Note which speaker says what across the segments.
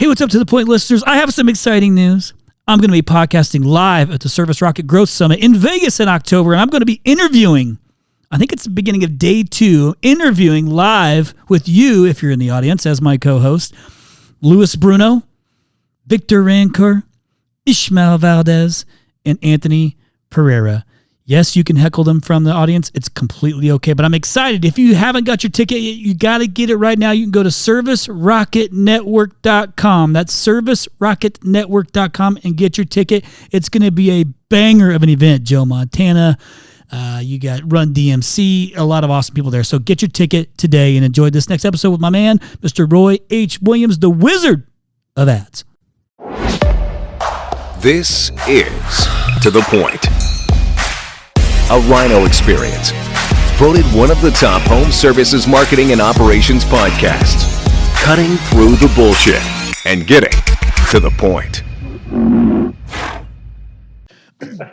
Speaker 1: Hey, what's up to the point, listeners? I have some exciting news. I'm going to be podcasting live at the Service Rocket Growth Summit in Vegas in October, and I'm going to be interviewing, I think it's the beginning of day 2, interviewing live with you, if you're in the audience, as my co-host, Louis Bruno, Victor Rancor, Ishmael Valdez, and Anthony Pereira. Yes, you can heckle them from the audience. It's completely okay, but I'm excited. If you haven't got your ticket yet, you got to get it right now. You can go to servicerocketnetwork.com. That's servicerocketnetwork.com and get your ticket. It's going to be a banger of an event. Joe Montana, you got Run DMC, a lot of awesome people there. So get your ticket today and enjoy this next episode with my man, Mr. Roy H. Williams, the Wizard of Ads.
Speaker 2: This is To The Point, a Rhino experience. Voted one of the top home services marketing and operations podcasts. Cutting through the bullshit and getting to the point.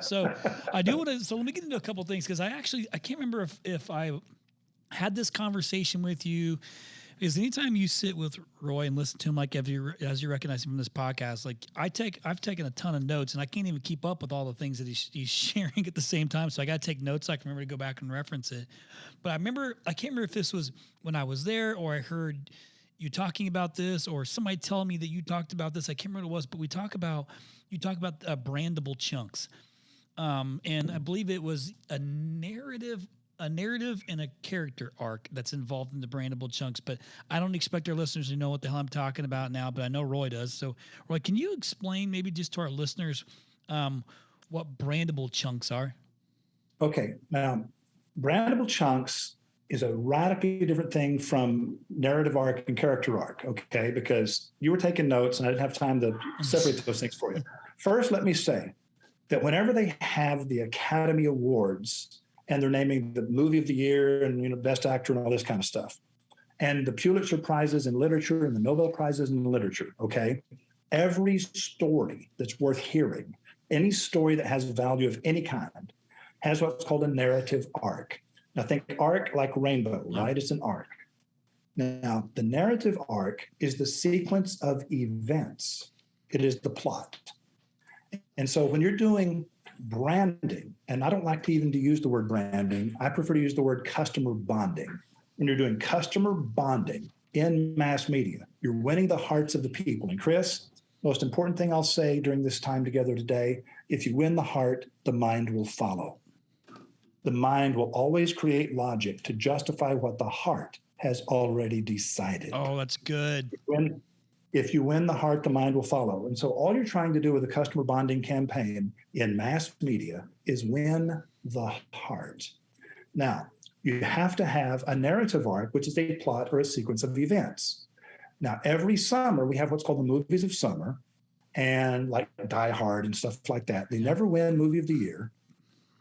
Speaker 1: So I do want to. So let me get into a couple things because I can't remember if I had this conversation with you. Because anytime you sit with Roy and listen to him, like as you recognize him from this podcast, like I've taken a ton of notes and I can't even keep up with all the things that he's sharing at the same time. So I got to take notes so I can remember to go back and reference it. But I can't remember if this was when I was there or I heard you talking about this or somebody telling me that you talked about this. I can't remember what it was, but you talk about brandable chunks. And I believe it was a narrative and a character arc that's involved in the brandable chunks, but I don't expect our listeners to know what the hell I'm talking about now, but I know Roy does. So Roy, can you explain maybe just to our listeners what brandable chunks are?
Speaker 3: Okay. Now, brandable chunks is a radically different thing from narrative arc and character arc, okay? Because you were taking notes and I didn't have time to separate those things for you. First, let me say that whenever they have the Academy Awards, and they're naming the movie of the year and best actor and all this kind of stuff, and the Pulitzer Prizes in literature and the Nobel Prizes in literature. Okay, every story that's worth hearing, any story that has value of any kind, has what's called a narrative arc. Now think arc like rainbow, right? It's an arc. Now the narrative arc is the sequence of events. It is the plot. And so when you're doing branding, and I don't like to even use the word branding, I prefer to use the word customer bonding. When you're doing customer bonding in mass media, you're winning the hearts of the people. And Chris, most important thing I'll say during this time together today, if you win the heart, the mind will follow. The mind will always create logic to justify what the heart has already decided.
Speaker 1: Oh, that's good.
Speaker 3: If you win the heart, the mind will follow. And so all you're trying to do with a customer bonding campaign in mass media is win the heart. Now, you have to have a narrative arc, which is a plot or a sequence of events. Now, every summer, we have what's called the movies of summer, and like Die Hard and stuff like that. They never win movie of the year,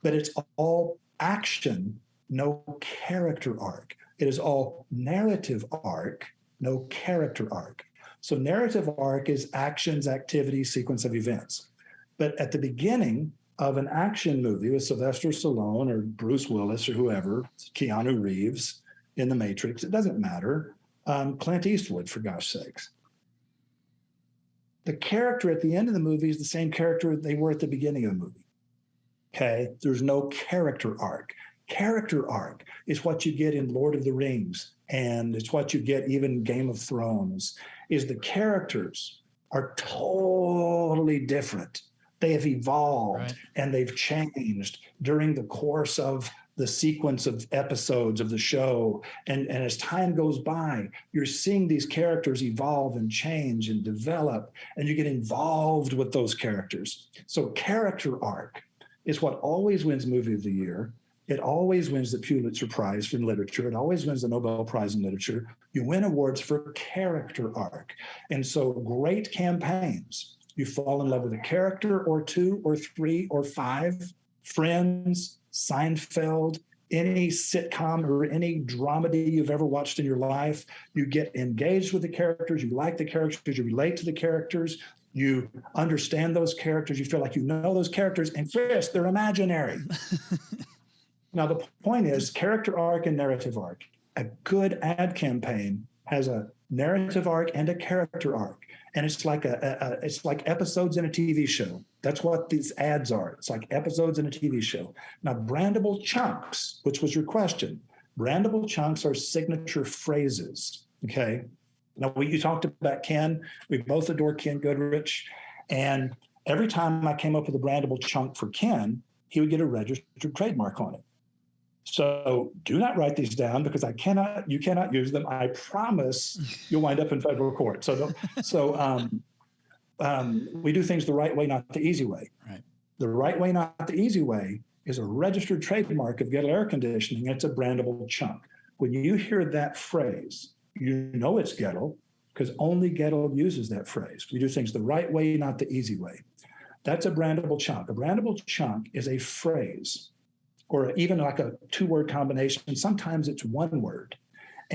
Speaker 3: but it's all action, no character arc. It is all narrative arc, no character arc. So narrative arc is actions, activities, sequence of events. But at the beginning of an action movie with Sylvester Stallone or Bruce Willis or whoever, Keanu Reeves in The Matrix, it doesn't matter, Clint Eastwood, for gosh sakes. The character at the end of the movie is the same character they were at the beginning of the movie. Okay, there's no character arc. Character arc is what you get in Lord of the Rings, and it's what you get even in Game of Thrones, is the characters are totally different. They have evolved, right, and they've changed during the course of the sequence of episodes of the show. And as time goes by, you're seeing these characters evolve and change and develop, and you get involved with those characters. So character arc is what always wins movie of the year. It always wins the Pulitzer Prize in literature. It always wins the Nobel Prize in literature. You win awards for character arc. And so great campaigns, you fall in love with a character or two or three or five, Friends, Seinfeld, any sitcom or any dramedy you've ever watched in your life. You get engaged with the characters, you like the characters, you relate to the characters, you understand those characters, you feel like you know those characters, and Chris, they're imaginary. Now, the point is character arc and narrative arc. A good ad campaign has a narrative arc and a character arc. And it's like it's like episodes in a TV show. That's what these ads are. It's like episodes in a TV show. Now, brandable chunks, which was your question, brandable chunks are signature phrases. Okay. Now, you talked about Ken. We both adore Ken Goodrich. And every time I came up with a brandable chunk for Ken, he would get a registered trademark on it. So do not write these down because you cannot use them. I promise you'll wind up in federal court. We do things the right way, not the easy way.
Speaker 1: Right.
Speaker 3: The right way, not the easy way is a registered trademark of Gettle Air Conditioning. It's a brandable chunk. When you hear that phrase, you know it's Gettle because only Gettle uses that phrase. We do things the right way, not the easy way. That's a brandable chunk. A brandable chunk is a phrase, or even like a two-word combination. Sometimes it's one word.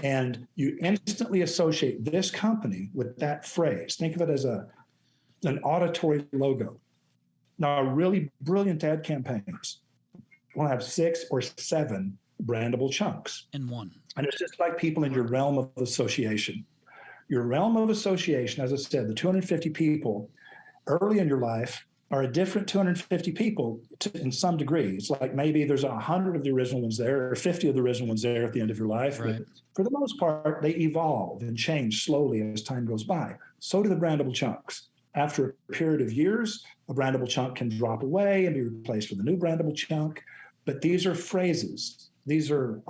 Speaker 3: And you instantly associate this company with that phrase. Think of it as an auditory logo. Now, really brilliant ad campaigns will have 6 or 7 brandable chunks.
Speaker 1: In one.
Speaker 3: And it's just like people in your realm of association. Your realm of association, as I said, the 250 people early in your life are a different 250 people in some degree. It's like maybe there's 100 of the original ones there or 50 of the original ones there at the end of your life.
Speaker 1: Right.
Speaker 3: But for the most part, they evolve and change slowly as time goes by. So do the brandable chunks. After a period of years, a brandable chunk can drop away and be replaced with a new brandable chunk. But these are phrases. These are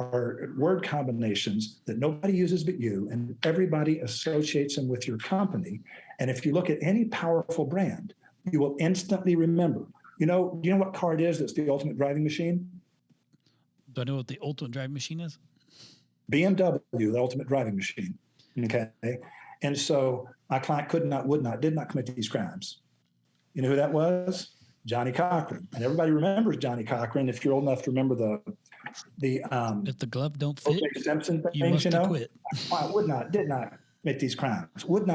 Speaker 3: word combinations that nobody uses but you, and everybody associates them with your company. And if you look at any powerful brand, you will instantly remember. Do you know what car it is that's the ultimate driving machine?
Speaker 1: Do I know what the ultimate driving machine is?
Speaker 3: BMW, the ultimate driving machine. Okay. And so my client did not commit these crimes. You know who that was? Johnny Cochran. And everybody remembers Johnny Cochran. If you're old enough to remember the
Speaker 1: if the glove don't fit,
Speaker 3: O.J. Simpson things,
Speaker 1: you must quit.
Speaker 3: My client did not commit these crimes. Did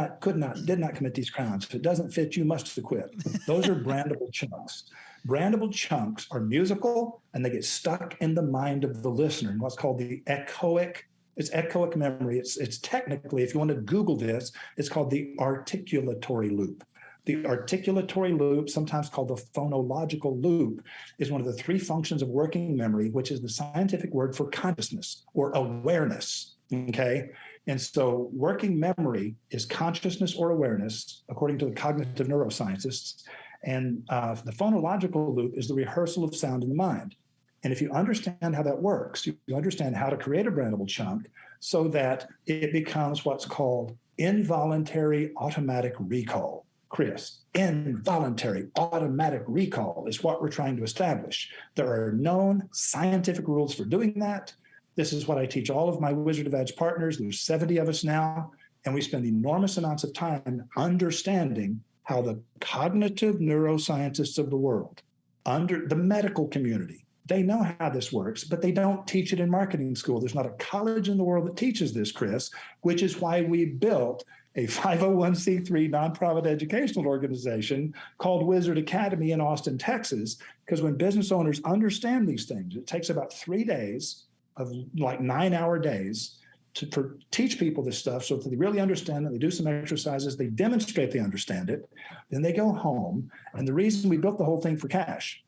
Speaker 3: not commit these crimes. If it doesn't fit, you must quit. Those are brandable chunks. Brandable chunks are musical and they get stuck in the mind of the listener in what's called the echoic. It's echoic memory. It's technically, if you want to Google this, it's called the articulatory loop. The articulatory loop, sometimes called the phonological loop, is one of the 3 functions of working memory, which is the scientific word for consciousness or awareness. Okay. And so working memory is consciousness or awareness, according to the cognitive neuroscientists. And the phonological loop is the rehearsal of sound in the mind. And if you understand how that works, you understand how to create a brandable chunk so that it becomes what's called involuntary automatic recall. Chris, involuntary automatic recall is what we're trying to establish. There are known scientific rules for doing that. This is what I teach all of my Wizard of Edge partners. There's 70 of us now, and we spend enormous amounts of time understanding how the cognitive neuroscientists of the world, under the medical community, they know how this works, but they don't teach it in marketing school. There's not a college in the world that teaches this, Chris, which is why we built a 501c3 nonprofit educational organization called Wizard Academy in Austin, Texas, because when business owners understand these things, it takes about 3 days of like 9-hour days to teach people this stuff. So if they really understand it, they do some exercises, they demonstrate they understand it, then they go home. And the reason we built the whole thing for cash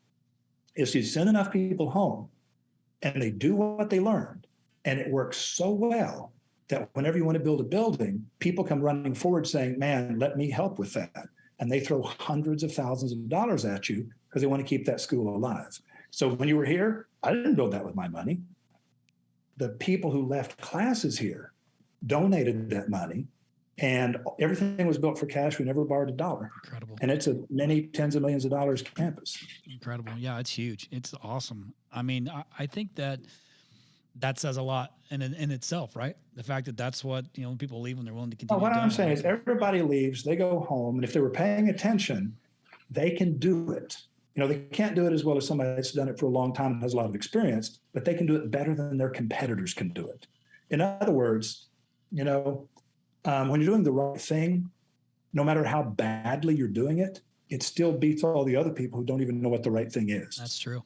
Speaker 3: is to send enough people home and they do what they learned. And it works so well that whenever you want to build a building, people come running forward saying, man, let me help with that. And they throw hundreds of thousands of dollars at you because they want to keep that school alive. So when you were here, I didn't build that with my money. The people who left classes here donated that money, and everything was built for cash. We never borrowed a dollar.
Speaker 1: Incredible.
Speaker 3: And it's a many tens of millions of dollars campus.
Speaker 1: Incredible. Yeah, it's huge. It's awesome. I mean, I think that says a lot in itself, right? The fact that that's what, when people leave, when they're willing to continue.
Speaker 3: What I'm saying is everybody leaves, they go home, and if they were paying attention, they can do it. They can't do it as well as somebody that's done it for a long time and has a lot of experience, but they can do it better than their competitors can do it. In other words, when you're doing the right thing, no matter how badly you're doing it, it still beats all the other people who don't even know what the right thing is.
Speaker 1: That's true.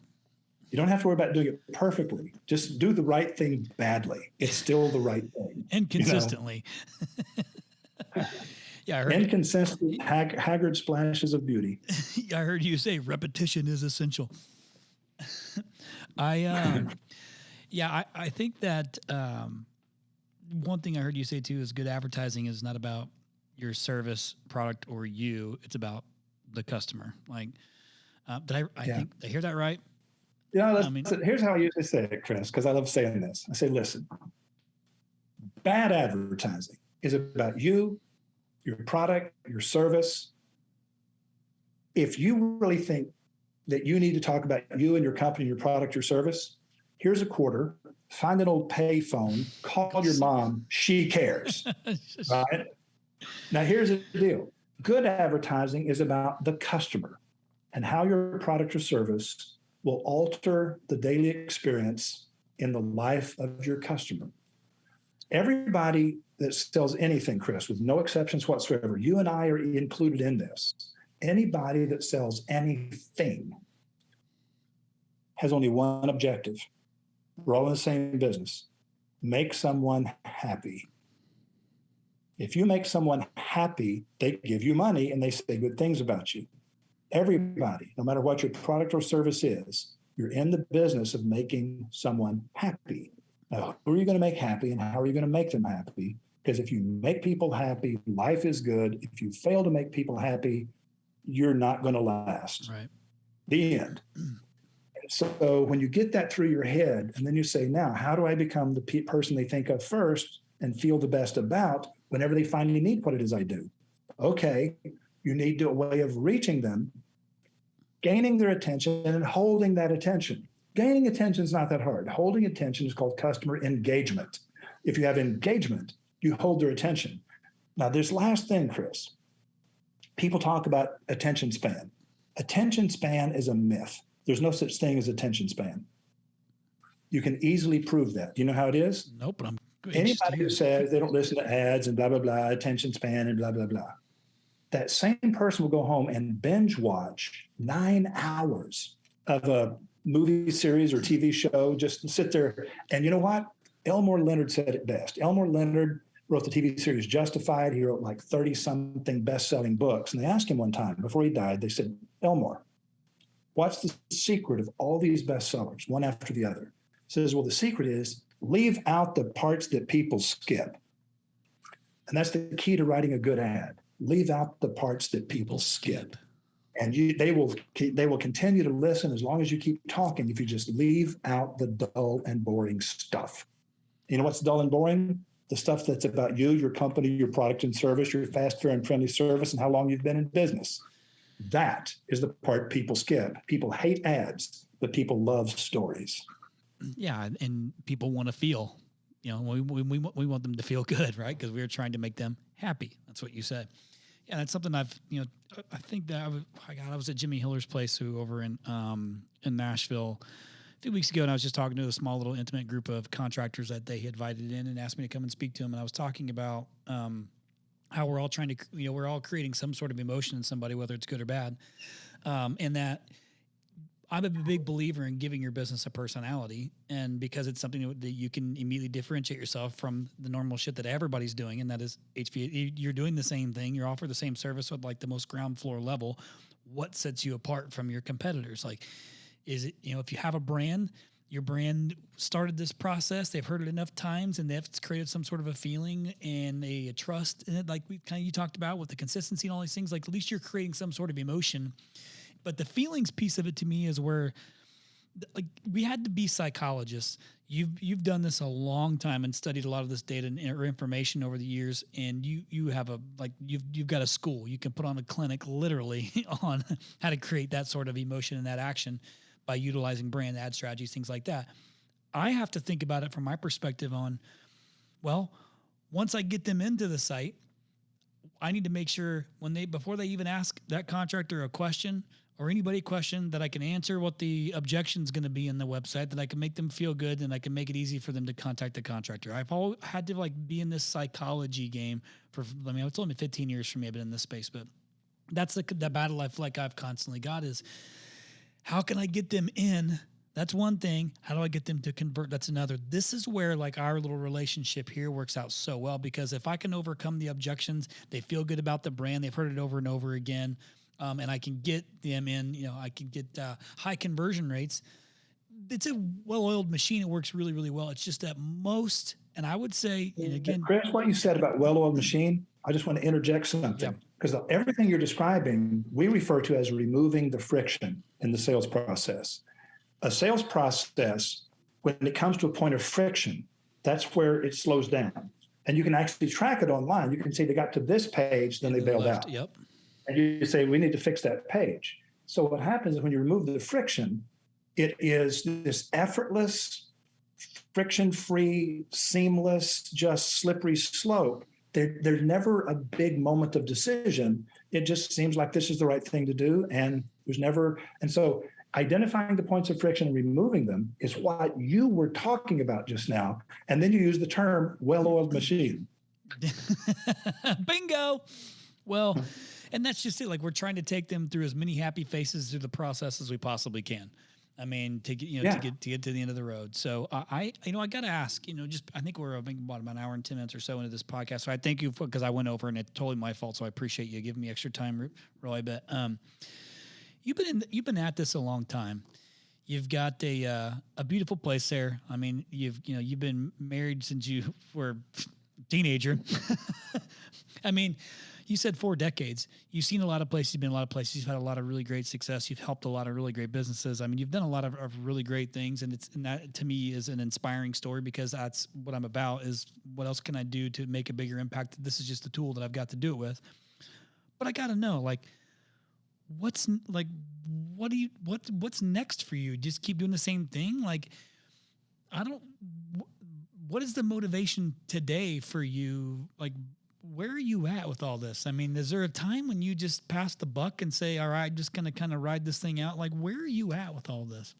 Speaker 3: You don't have to worry about doing it perfectly. Just do the right thing badly. It's still the right thing.
Speaker 1: And consistently. Yeah, I heard
Speaker 3: Inconsistent, haggard splashes of beauty.
Speaker 1: I heard you say repetition is essential. I think that one thing I heard you say too is good advertising is not about your service, product, or you. It's about the customer. Like, did I hear that right?
Speaker 3: Yeah, here's how I usually say it, Chris, because I love saying this. I say, listen, bad advertising is about you, your product, your service. If you really think that you need to talk about you and your company, your product, your service, here's a quarter, find an old pay phone, call your mom, she cares, right? Now, here's the deal. Good advertising is about the customer and how your product or service will alter the daily experience in the life of your customer. Everybody that sells anything, Chris, with no exceptions whatsoever, you and I are included in this. Anybody that sells anything has only one objective. We're all in the same business. Make someone happy. If you make someone happy, they give you money and they say good things about you. Everybody, no matter what your product or service is, you're in the business of making someone happy. Now, who are you going to make happy and how are you going to make them happy? Because if you make people happy, life is good. If you fail to make people happy, you're not going to last.
Speaker 1: Right.
Speaker 3: The end. So when you get that through your head and then you say, now, how do I become the person they think of first and feel the best about whenever they finally need what it is I do? Okay, you need a way of reaching them, gaining their attention and holding that attention. Gaining attention is not that hard. Holding attention is called customer engagement. If you have engagement, you hold their attention. Now, this last thing, Chris, people talk about attention span. Attention span is a myth. There's no such thing as attention span. You can easily prove that. Do you know how it is?
Speaker 1: Nope, but I'm
Speaker 3: anybody who says they don't listen to ads and blah, blah, blah, attention span and blah, blah, blah. That same person will go home and binge watch 9 hours of a movie series or TV show, just to sit there. And you know what? Elmore Leonard said it best. Elmore Leonard wrote the TV series Justified. He wrote like 30-something best-selling books. And they asked him one time before he died, they said, Elmore, what's the secret of all these bestsellers, one after the other? He says, well, the secret is leave out the parts that people skip. And that's the key to writing a good ad. Leave out the parts that people skip. And they will continue to listen as long as you keep talking if you just leave out the dull and boring stuff. You know what's dull and boring? The stuff that's about you, your company, your product and service, your fast, fair, and friendly service, and how long you've been in business. That is the part people skip. People hate ads, but people love stories.
Speaker 1: Yeah, and people want to feel, we want them to feel good, right? Because we're trying to make them happy. That's what you said. Yeah, that's something I think that I was at Jimmy Hiller's place over in Nashville a few weeks ago, and I was just talking to a small little intimate group of contractors that they invited in and asked me to come and speak to them. And I was talking about how we're all trying to, we're all creating some sort of emotion in somebody, whether it's good or bad, and that I'm a big believer in giving your business a personality, and because it's something that you can immediately differentiate yourself from the normal shit that everybody's doing, and that is HVAC. You're doing the same thing. You're offering the same service with like the most ground floor level. What sets you apart from your competitors? Like, is it, if you have a brand, your brand started this process, they've heard it enough times, and they've created some sort of a feeling and a trust in it, like you talked about with the consistency and all these things. Like, at least you're creating some sort of emotion. But the feelings piece of it to me is where, like, we had to be psychologists. You've done this a long time and studied a lot of this data and information over the years, and you have you've got a school. You can put on a clinic literally on how to create that sort of emotion and that action by utilizing brand ad strategies, things like that. I have to think about it from my perspective on, well, once I get them into the site, I need to make sure before they even ask that contractor a question or anybody a question, that I can answer what the objection is going to be in the website, that I can make them feel good, and I can make it easy for them to contact the contractor. I've all had to be in this psychology game it's only 15 years for me I've been in this space, but that's the battle I feel like I've constantly got is, how can I get them in That's one thing. How do I get them to convert? That's another. This is where like our little relationship here works out so well, because if I can overcome the objections, they feel good about the brand. They've heard it over and over again. And I can get them in, I can get high conversion rates. It's a well-oiled machine. It works really, really well. It's just that most, and I would say, and again,
Speaker 3: Chris, what you said about well-oiled machine, I just want to interject something, because everything you're describing, we refer to as removing the friction in the sales process. A sales process, when it comes to a point of friction, that's where it slows down. And you can actually track it online. You can see they got to this page, then they bailed out.
Speaker 1: Yep.
Speaker 3: And you say, we need to fix that page. So what happens is when you remove the friction, it is this effortless, friction-free, seamless, just slippery slope. There's never a big moment of decision. It just seems like this is the right thing to do. And so identifying the points of friction and removing them is what you were talking about just now. And then you use the term well-oiled machine.
Speaker 1: Bingo. Well, and that's just it. Like, we're trying to take them through as many happy faces through the process as we possibly can. I mean, to get to the end of the road. So I got to ask, I think we're about an hour and 10 minutes or so into this podcast. So I thank you because I went over and it's totally my fault. So I appreciate you giving me extra time, Roy. But you've been at this a long time. You've got a beautiful place there. I mean, you've been married since you were a teenager. I mean, you said 4 decades. You've seen a lot of places. You've been a lot of places. You've had a lot of really great success. You've helped a lot of really great businesses. I mean, you've done a lot of really great things, and that to me is an inspiring story, because that's what I'm about. Is what else can I do to make a bigger impact? This is just a tool that I've got to do it with. But I got to know, like, what's next for you? Just keep doing the same thing? Like, what is the motivation today for you? Like, where are you at with all this? I mean, is there a time when you just pass the buck and say, all right, I'm just going to kind of ride this thing out? Like, where are you at with all this?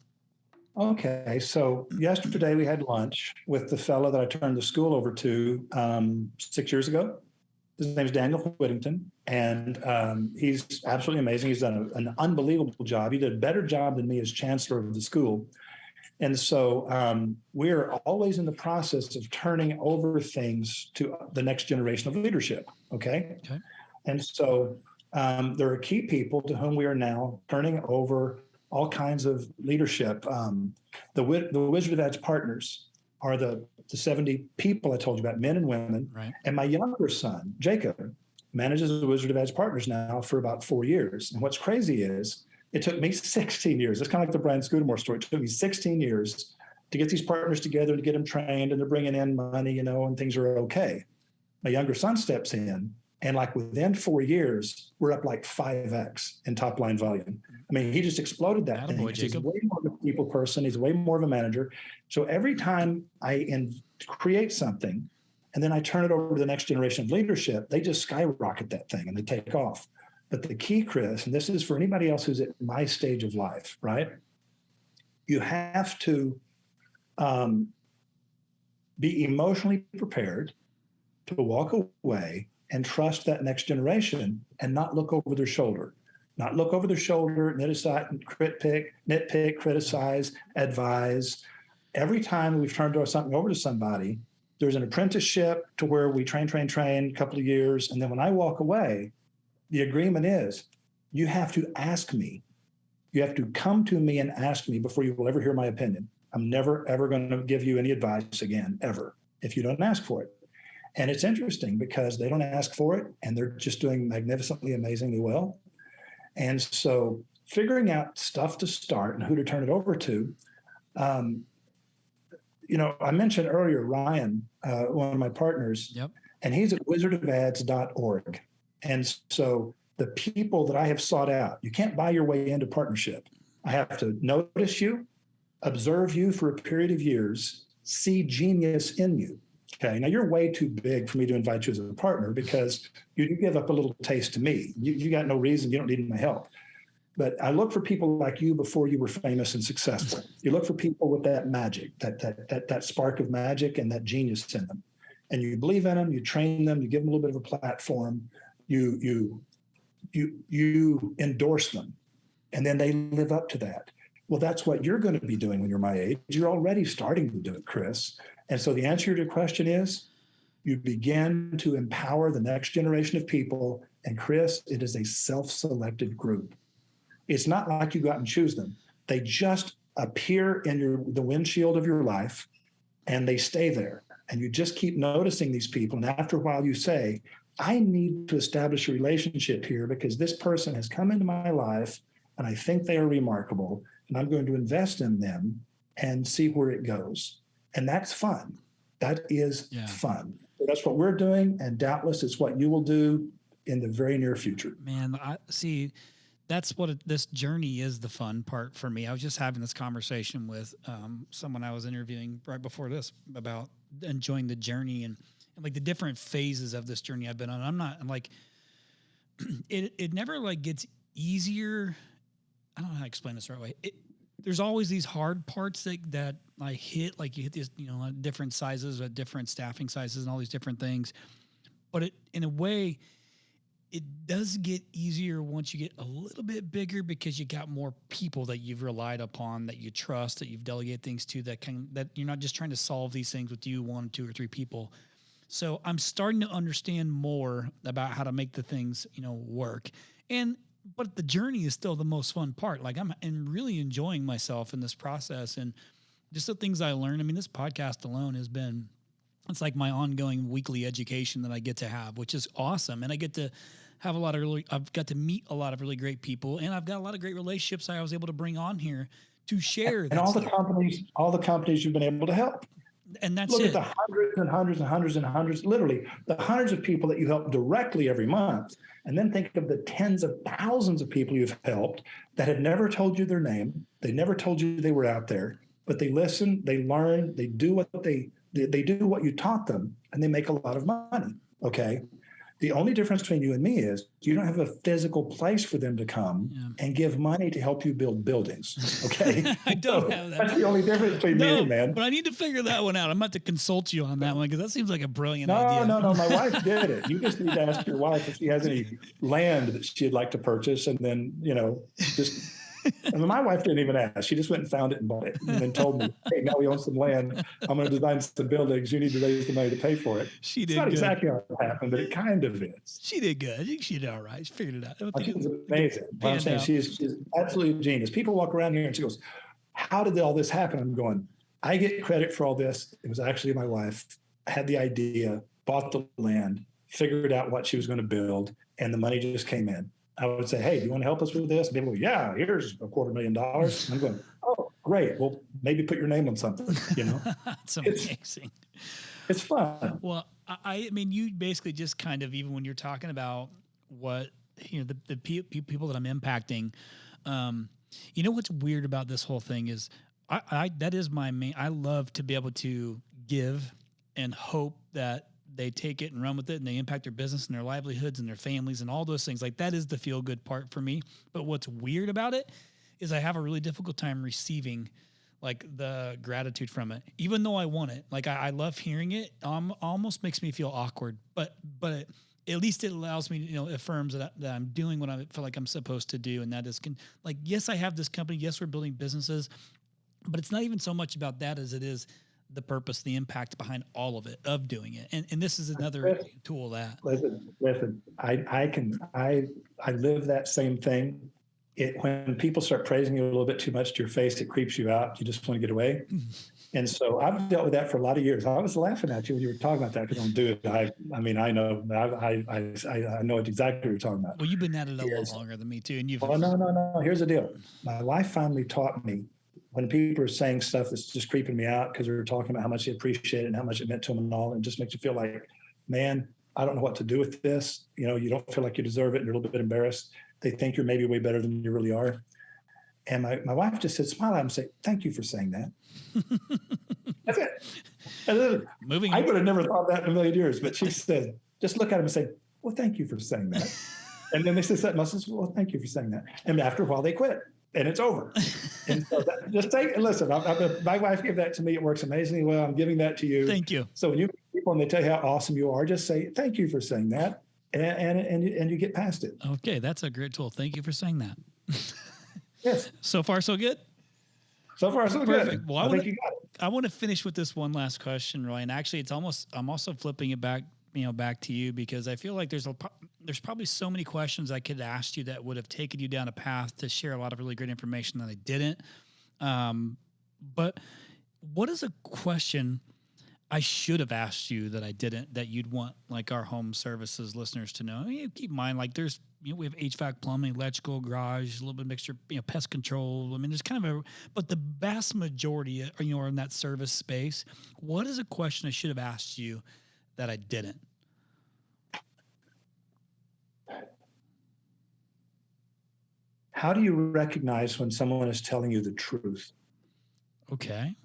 Speaker 3: Okay. So yesterday we had lunch with the fellow that I turned the school over to 6 years ago. His name is Daniel Whittington, and he's absolutely amazing. He's done an unbelievable job. He did a better job than me as chancellor of the school. And so we're always in the process of turning over things to the next generation of leadership. Okay. And so there are key people to whom we are now turning over all kinds of leadership. The Wizard of Ed's partners are the 70 people I told you about, men and women.
Speaker 1: Right.
Speaker 3: And my younger son, Jacob, manages the Wizard of Ed's partners now for about 4 years. And what's crazy is, it took me 16 years. It's kind of like the Brian Scudamore story. It took me 16 years to get these partners together, to get them trained, and they're bringing in money, and things are okay. My younger son steps in, and like within 4 years, we're up like 5x in top line volume. I mean, he just exploded that thing. He's way more of a people person. He's way more of a manager. So every time I create something, and then I turn it over to the next generation of leadership, they just skyrocket that thing and they take off. But the key, Chris, and this is for anybody else who's at my stage of life, right? You have to be emotionally prepared to walk away and trust that next generation and not look over their shoulder. Not look over their shoulder, nitpick, criticize, advise. Every time we've turned something over to somebody, there's an apprenticeship to where we train a couple of years. And then when I walk away, the agreement is you have to ask me. You have to come to me and ask me before you will ever hear my opinion. I'm never, ever going to give you any advice again, ever, if you don't ask for it. And it's interesting because they don't ask for it and they're just doing magnificently, amazingly well. And so figuring out stuff to start and who to turn it over to. I mentioned earlier, Ryan, one of my partners, and he's at wizardofads.org. And so the people that I have sought out, you can't buy your way into partnership. I have to notice you, observe you for a period of years, see genius in you. Okay, now you're way too big for me to invite you as a partner because you give up a little taste to me. You got no reason, you don't need my help. But I look for people like you before you were famous and successful. You look for people with that magic, that spark of magic and that genius in them. And you believe in them, you train them, you give them a little bit of a platform. You endorse them, and then they live up to that. Well, that's what you're going to be doing when you're my age. You're already starting to do it, Chris. And so the answer to your question is you begin to empower the next generation of people. And Chris, it is a self-selected group. It's not like you go out and choose them. They just appear in the windshield of your life and they stay there. And you just keep noticing these people. And after a while you say, I need to establish a relationship here because this person has come into my life and I think they are remarkable and I'm going to invest in them and see where it goes. And that's fun. That is fun. So that's what we're doing. And doubtless it's what you will do in the very near future.
Speaker 1: Man, I see. That's what this journey is, the fun part for me. I was just having this conversation with someone I was interviewing right before this about enjoying the journey and like the different phases of this journey I've been on. I'm like, it never like gets easier. I don't know how to explain this the right way. There's always these hard parts that I hit, like you hit these, different sizes, different staffing sizes and all these different things. But in a way, it does get easier once you get a little bit bigger because you got more people that you've relied upon, that you trust, that you've delegated things to, that you're not just trying to solve these things with you, 1, 2, or 3 people. So I'm starting to understand more about how to make the things, work. But the journey is still the most fun part. Like I'm really enjoying myself in this process and just the things I learned. I mean, this podcast alone it's like my ongoing weekly education that I get to have, which is awesome. And I get to have I've got to meet a lot of really great people, and I've got a lot of great relationships I was able to bring on here to share.
Speaker 3: And all the companies you've been able to help.
Speaker 1: And that's
Speaker 3: Look
Speaker 1: it.
Speaker 3: at the hundreds and hundreds and hundreds and hundreds, literally the hundreds of people that you help directly every month. And then think of the tens of thousands of people you've helped that have never told you their name. They never told you they were out there, but they listen, they learn, they do what they do what you taught them, and they make a lot of money. Okay. The only difference between you and me is you don't have a physical place for them to come and give money to help you build buildings. Okay.
Speaker 1: I don't have that.
Speaker 3: That's the only difference between me and you, man.
Speaker 1: But I need to figure that one out. I'm about to consult you on that one because that seems like a brilliant idea.
Speaker 3: No. My wife did it. You just need to ask your wife if she has any land that she'd like to purchase, and then, just. And my wife didn't even ask. She just went and found it and bought it and then told me, hey, now we own some land. I'm going to design some buildings. You need to raise the money to pay for it.
Speaker 1: She did.
Speaker 3: It's not
Speaker 1: good.
Speaker 3: Exactly how it happened, but it kind of is.
Speaker 1: She did good. I think she did all right. She figured it out.
Speaker 3: She's amazing. But I'm saying she's absolutely a genius. People walk around here and she goes, how did all this happen? I'm going, I get credit for all this. It was actually my wife. I had the idea, bought the land, figured out what she was going to build, and the money just came in. I would say, hey, do you want to help us with this? And people go, yeah, here's $250,000. I'm going, oh, great. Well, maybe put your name on something,
Speaker 1: That's amazing.
Speaker 3: It's fun.
Speaker 1: Well, I mean, you basically just kind of, even when you're talking about what, the people that I'm impacting, what's weird about this whole thing is that is my main, I love to be able to give and hope that they take it and run with it and they impact their business and their livelihoods and their families and all those things. Like that is the feel good part for me. But what's weird about it is I have a really difficult time receiving like the gratitude from it, even though I want it. Like I love hearing it. Almost makes me feel awkward, but at least it allows me, affirms that I'm doing what I feel like I'm supposed to do. And that is like, yes, I have this company. Yes, we're building businesses, but it's not even so much about that as it is the purpose, the impact behind all of it, of doing it. And this is another tool that.
Speaker 3: Listen, I live that same thing. When people start praising you a little bit too much to your face, it creeps you out. You just want to get away. And so I've dealt with that for a lot of years. I was laughing at you when you were talking about that because I don't do it. I mean, I know, I know exactly what you're talking about.
Speaker 1: Well, you've been at it a lot longer than me too. And
Speaker 3: no. Here's the deal. My wife finally taught me when people are saying stuff that's just creeping me out because they're talking about how much they appreciate it and how much it meant to them and all, and just makes you feel like, man, I don't know what to do with this. You don't feel like you deserve it and you're a little bit embarrassed. They think you're maybe way better than you really are. And my wife just said, smile at him and say, thank you for saying that. That's it. And then, I would have never thought that in a million years, but she said, just look at him and say, well, thank you for saying that. And then they said something else and said, well, thank you for saying that. And after a while they quit. And it's over. And so just take and listen. My wife gave that to me. It works amazingly well. I'm giving that to you.
Speaker 1: Thank you.
Speaker 3: So when you meet people and they tell you how awesome you are, just say thank you for saying that, and you get past it.
Speaker 1: Okay, that's a great tool. Thank you for saying that.
Speaker 3: Yes.
Speaker 1: So far, so good.
Speaker 3: So far, so
Speaker 1: Perfect.
Speaker 3: good.
Speaker 1: Well,
Speaker 3: I think you got it.
Speaker 1: I want to finish with this one last question, Roy. And actually, I'm also flipping it back, back to you, because I feel like there's probably so many questions I could ask you that would have taken you down a path to share a lot of really great information that I didn't. But what is a question I should have asked you that I didn't, that you'd want like our home services listeners to know? I mean, keep in mind, like there's, we have HVAC, plumbing, electrical, garage, a little bit of mixture, pest control. I mean, there's kind of but the vast majority, are in that service space. What is a question I should have asked you that I didn't?
Speaker 3: How do you recognize when someone is telling you the truth?
Speaker 1: Okay.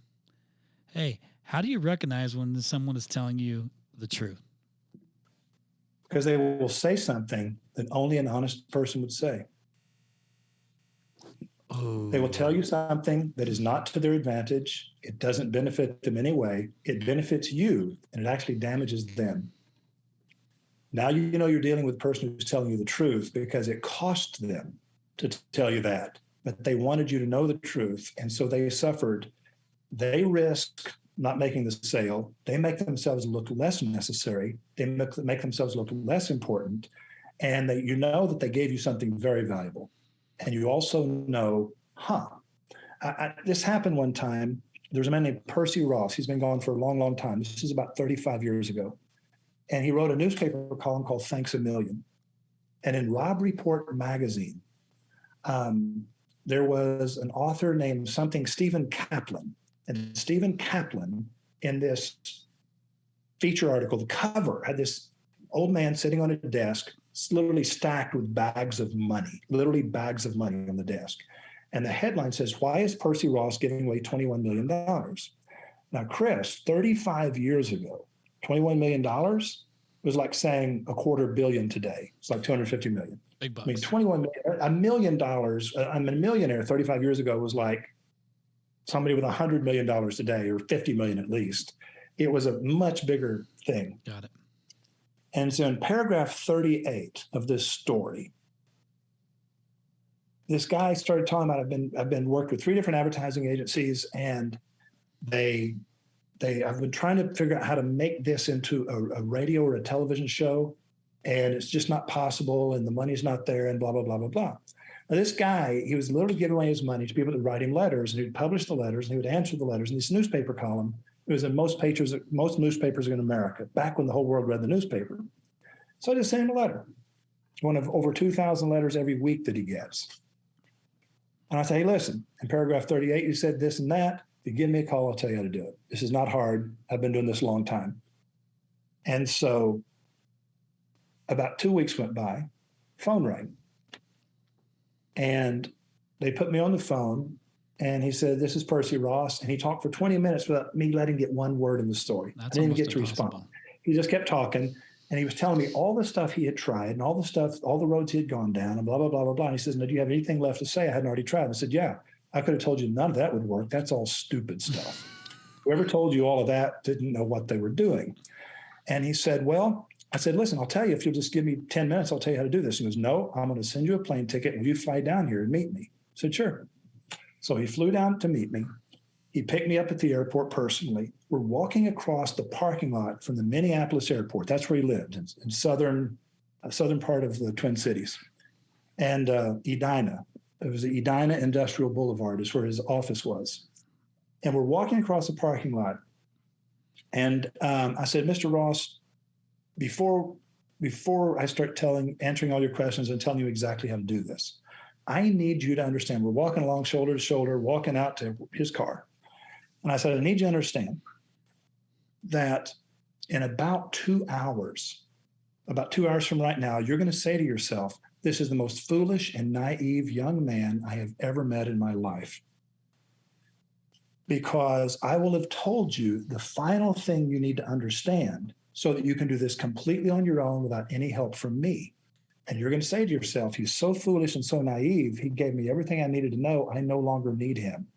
Speaker 1: Hey, how do you recognize when someone is telling you the truth?
Speaker 3: Because they will say something that only an honest person would say.
Speaker 1: Oh.
Speaker 3: They will tell you something that is not to their advantage. It doesn't benefit them anyway. It benefits you, and it actually damages them. Now you know you're dealing with a person who's telling you the truth because it cost them to tell you that. But they wanted you to know the truth, and so they suffered. They risk not making the sale. They make themselves look less necessary. They make themselves look less important. And you know that they gave you something very valuable. And you also know, this happened one time. There was a man named Percy Ross. He's been gone for a long, long time. This is about 35 years ago. And he wrote a newspaper column called Thanks a Million. And in Rob Report magazine, there was an author named Stephen Kaplan. And Stephen Kaplan, in this feature article, the cover had this old man sitting on a desk, literally stacked with bags of money, literally bags of money on the desk. And the headline says, "Why is Percy Ross giving away $21 million?" Now, Chris, 35 years ago, $21 million was like saying $250 million today. It's like $250 million.
Speaker 1: Big bucks.
Speaker 3: I mean, $1 million, I'm a millionaire 35 years ago was like somebody with $100 million today, or 50 million at least. It was a much bigger thing.
Speaker 1: Got it.
Speaker 3: And so in paragraph 38 of this story, this guy started talking about, I've been worked with 3 different advertising agencies, and I've been trying to figure out how to make this into a radio or a television show, and it's just not possible, and the money's not there, and blah, blah, blah, blah, blah. Now, this guy, he was literally giving away his money to people that would write him letters, and he would publish the letters, and he would answer the letters in this newspaper column. It was in most newspapers in America, back when the whole world read the newspaper. So I just sent him a letter, one of over 2,000 letters every week that he gets. And I say, "Hey, listen, in paragraph 38, you said this and that. If you give me a call, I'll tell you how to do it. This is not hard. I've been doing this a long time." And so about 2 weeks went by, phone rang. And they put me on the phone, and he said, "This is Percy Ross." And he talked for 20 minutes without me letting get one word in the story.
Speaker 1: That's
Speaker 3: I didn't get
Speaker 1: impossible.
Speaker 3: to respond. He just kept talking, and he was telling me all the stuff he had tried and all the roads he had gone down, and blah, blah, blah, blah, blah. And he says, "Now, do you have anything left to say I hadn't already tried?" I said, "Yeah, I could have told you none of that would work. That's all stupid stuff. Whoever told you all of that didn't know what they were doing." And he said, "Well," I said, "Listen, I'll tell you, if you'll just give me 10 minutes, I'll tell you how to do this." He goes, "No, I'm going to send you a plane ticket and you fly down here and meet me." I said, "Sure." So he flew down to meet me. He picked me up at the airport personally. We're walking across the parking lot from the Minneapolis airport. That's where he lived, in southern part of the Twin Cities. And Edina. It was the Edina Industrial Boulevard is where his office was. And we're walking across the parking lot. And I said, "Mr. Ross, before I start answering all your questions and telling you exactly how to do this, I need you to understand." We're walking along shoulder to shoulder, walking out to his car. And I said, "I need you to understand that in about 2 hours from right now, you're going to say to yourself, this is the most foolish and naive young man I have ever met in my life. Because I will have told you the final thing you need to understand so that you can do this completely on your own without any help from me. And you're going to say to yourself, he's so foolish and so naive. He gave me everything I needed to know. I no longer need him."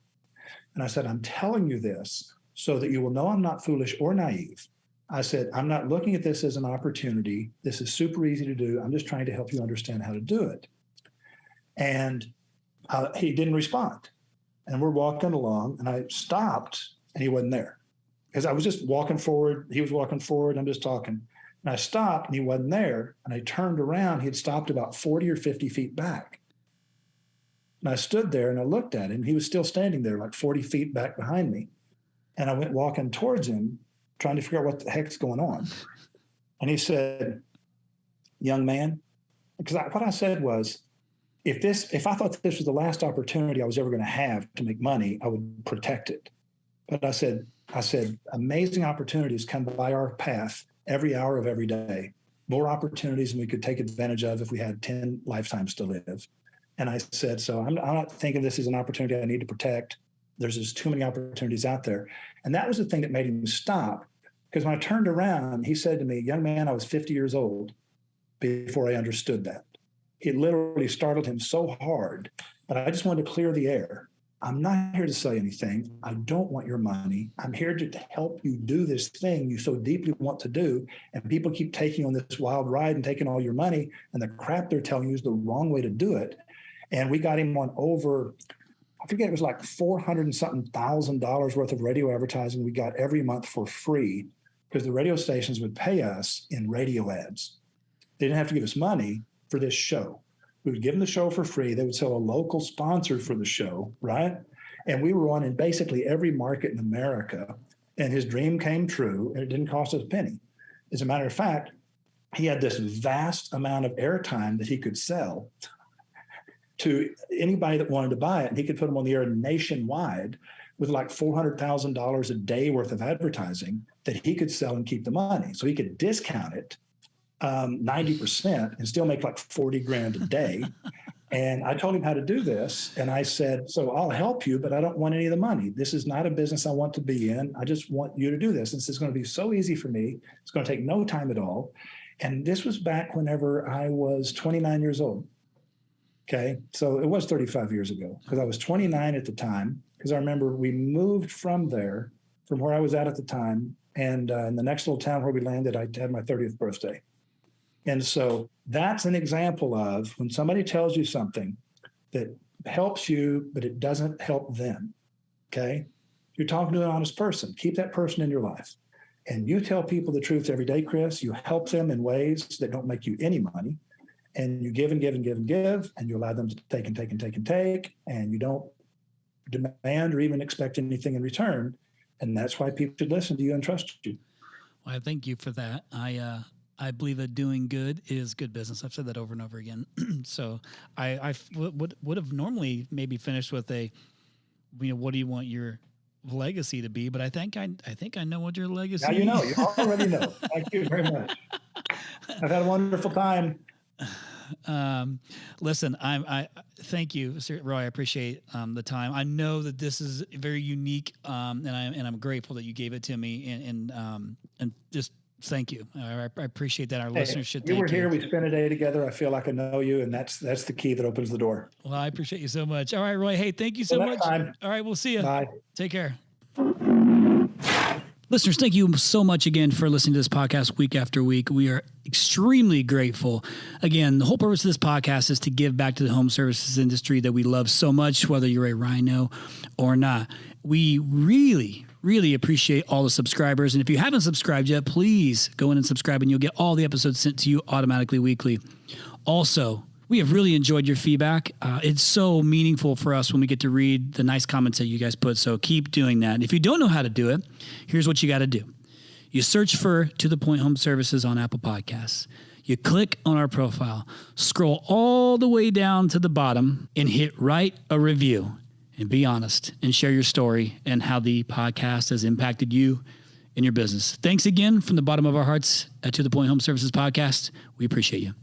Speaker 3: And I said, "I'm telling you this so that you will know I'm not foolish or naive. I said, I'm not looking at this as an opportunity. This is super easy to do. I'm just trying to help you understand how to do it." And he didn't respond. and we're walking along, and I stopped, and he wasn't there. Because I was just walking forward. He was walking forward. I'm just talking. And I stopped, and he wasn't there. And I turned around. He had stopped about 40 or 50 feet back. And I stood there, and I looked at him. He was still standing there, like 40 feet back behind me. And I went walking towards him, trying to figure out what the heck's going on. And he said, young man, because what I said was, if I thought this was the last opportunity I was ever going to have to make money, I would protect it. But I said, amazing opportunities come by our path every hour of every day, more opportunities than we could take advantage of if we had 10 lifetimes to live. And I said, so I'm not thinking this is an opportunity I need to protect. There's just too many opportunities out there. And that was the thing that made him stop. Because when I turned around, he said to me, young man, I was 50 years old before I understood that. It literally startled him so hard, but I just wanted to clear the air. I'm not here to sell you anything. I don't want your money. I'm here to help you do this thing you so deeply want to do. And people keep taking you on this wild ride and taking all your money, and the crap they're telling you is the wrong way to do it. And we got him on over, I forget, it was like $400 and something thousand worth of radio advertising we got every month for free, because the radio stations would pay us in radio ads. They didn't have to give us money for this show. We would give them the show for free. They would sell a local sponsor for the show, right? And we were on in basically every market in America. And his dream came true, and it didn't cost us a penny. As a matter of fact, he had this vast amount of airtime that he could sell to anybody that wanted to buy it. And he could put them on the air nationwide with like $400,000 a day worth of advertising that he could sell and keep the money. So he could discount it 90% and still make like 40 grand a day. And I told him how to do this. And I said, so I'll help you, but I don't want any of the money. This is not a business I want to be in. I just want you to do this. This is going to be so easy for me. It's going to take no time at all. And this was back whenever I was 29 years old. Okay. So it was 35 years ago, because I was 29 at the time, because I remember we moved from there, from where I was at the time. And in the next little town where we landed, I had my 30th birthday. And so that's an example of when somebody tells you something that helps you, but it doesn't help them, okay? You're talking to an honest person. Keep that person in your life. And you tell people the truth every day, Chris. You help them in ways that don't make you any money. And you give and give and give and give, and you allow them to take and take and take and take, and you don't demand or even expect anything in return. And that's why people should listen to you and trust you.
Speaker 1: Well, I thank you for that. I believe that doing good is good business. I've said that over and over again. So I would have normally maybe finished with a, what do you want your legacy to be? But I think I know what your legacy is.
Speaker 3: Now you know. You already know. Thank you very much. I've had a wonderful time.
Speaker 1: Listen, I thank you, Sir Roy. I appreciate the time. I know that this is very unique, and I'm grateful that you gave it to me, and just thank you. I appreciate that. Our listeners should thank you.
Speaker 3: You were here. We spent a day together. I feel like I know you, and that's the key that opens the door.
Speaker 1: Well, I appreciate you so much. All right, Roy. Hey, thank you so much.
Speaker 3: Time.
Speaker 1: All right, we'll see you.
Speaker 3: Bye.
Speaker 1: Take care. Listeners, thank you so much again for listening to this podcast week after week. We are extremely grateful. Again, the whole purpose of this podcast is to give back to the home services industry that we love so much, whether you're a rhino or not. We really, really appreciate all the subscribers. And if you haven't subscribed yet, please go in and subscribe, and you'll get all the episodes sent to you automatically weekly. Also, we have really enjoyed your feedback. It's so meaningful for us when we get to read the nice comments that you guys put. So keep doing that. If you don't know how to do it, here's what you got to do. You search for To The Point Home Services on Apple Podcasts. You click on our profile, scroll all the way down to the bottom, and hit write a review. And be honest and share your story and how the podcast has impacted you in your business. Thanks again from the bottom of our hearts at To The Point Home Services Podcast. We appreciate you.